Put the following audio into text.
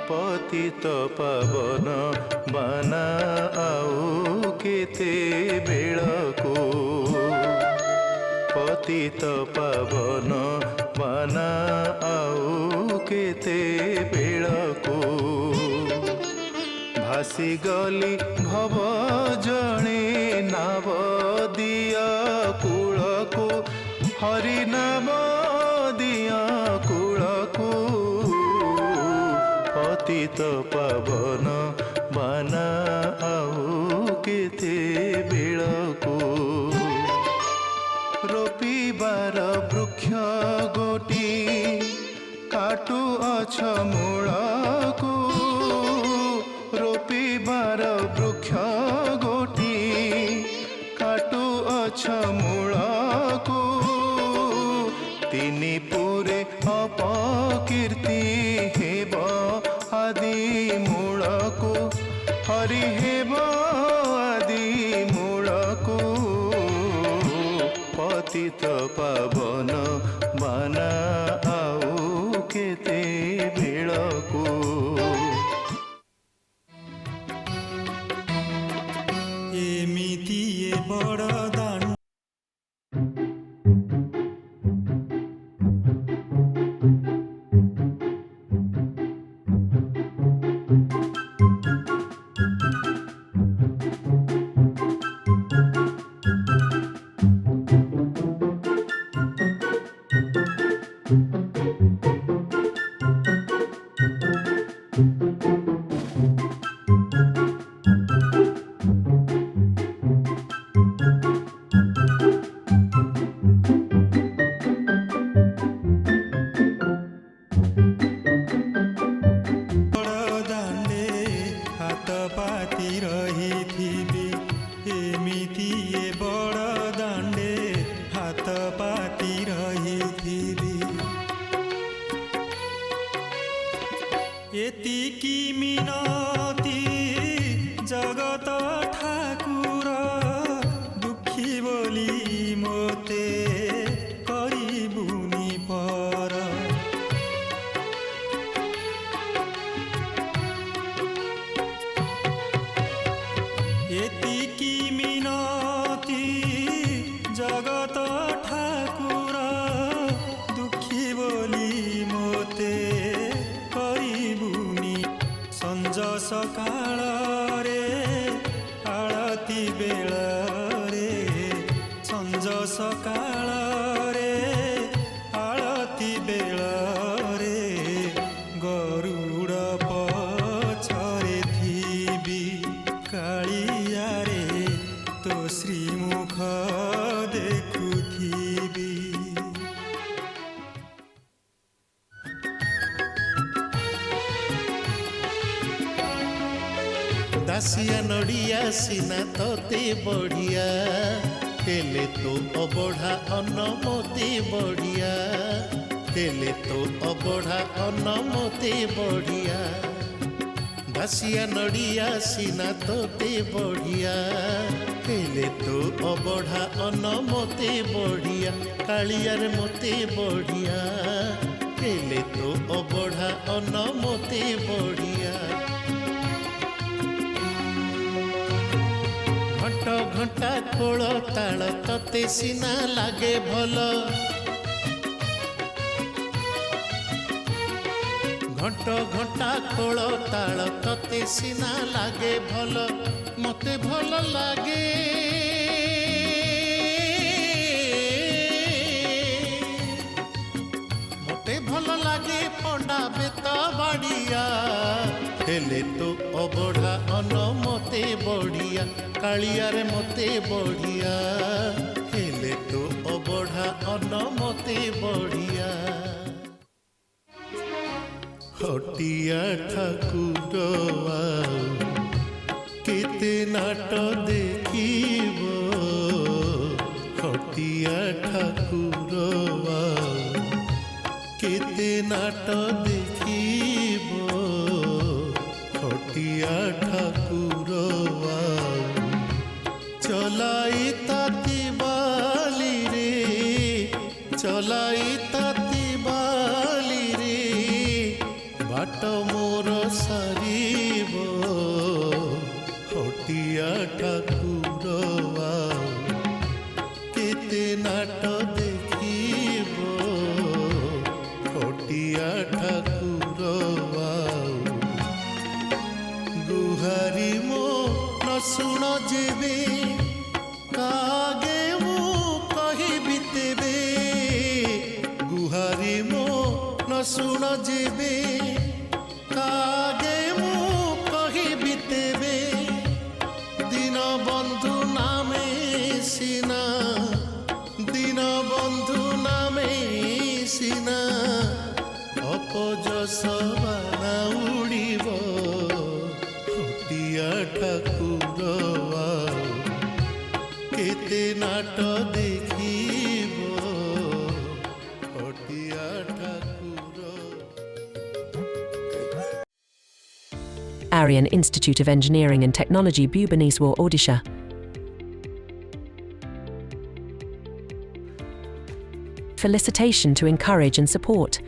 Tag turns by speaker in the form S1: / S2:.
S1: पतित पावन बाना आउ केते बेळको पतित पावन बाना आउ केते बेळको भासी गली भव जणे नाव दिया कूलको हरि नाम दिया कूलको पतित पावन बाना आउ केते बेळको रोपिबार वृक्ष गोटी काटु अछ मूलको रोपिबार वृक्ष गोटी काटु अछ मूलको तिनि पुरे अपकीर्ति हेब आदि मूलको हरि हेब आदि मूलको पतित पावन बाना आउ केते बेळको
S2: एमिति बड़ दान एतिकी मिनती जगत ठाकुर दुखी बोली मोते करिबुनी पर एतिकी मिनती जगत ठाकुर दुखी बोली मोते संज सकाळ रे आळती बेळ रे संज सकाळ रे आळती बेळ रे गरुड़ पछरे थिबी कालिया रे तो श्रीमुख देखुथिबी
S1: दासिया नड़िया सीना तोते बढ़िया हेले तो अबढ़ा अनमते बढ़िया हेले तो अबढ़ा अनमते बढ़िया दासिया नड़िया सीना तोते बढ़िया हेले तो अबढ़ा अनमते बढ़िया कालियार मते बढ़िया हेले तो अबढ़ा अनमते बढ़िया घंटा खोल ताल तते सीना लागे भल घंटा खोल ताल तते सीना लागे भल मते भल लागे मते भल लागे पंडा बेत बाड़िया हेले तो अबढ़ा अनमते बढ़िया कालियार मते बढ़िया हेले तो अबढ़ा अनमते बढ़िया हटिया ठाकुर केते नाट देखिब हटिया ठाकुर केते नाट देखिब हटिया ठाकुर चलाई ताती बाली रे चलाई ताती बाली रे बाट मोर ସାରିବ ହଟିଆ ଠାକୁର ଆଉ କେତେ ନାଟ ଦେଖିବ ହଟିଆ ଠାକୁର ଆଉ ଗୁହାରି ମୋ ନ ଶୁଣ ଯେବେ କାଗେ ମୁଁ କହିବି ତେବେ ଗୁହାରି ମୋ ନ ଶୁଣ ଯେବେ କାଗେ ମୁଁ କହିବି ତେବେ ଦିନ ବନ୍ଧୁ ନାମେ ସିନା ଦିନ ବନ୍ଧୁ ନାମେ ସିନା ଅପଯଶ ବାନା ଉଡ଼ିବ ହଟିଆ ଠାକୁର ଆଉ କେତେ ନାଟ ଦେଖିବ ହଟିଆ ଠାକୁର
S3: Aryan Institute of Engineering and Technology, Bhubaneswar, Odisha. Felicitation to encourage and support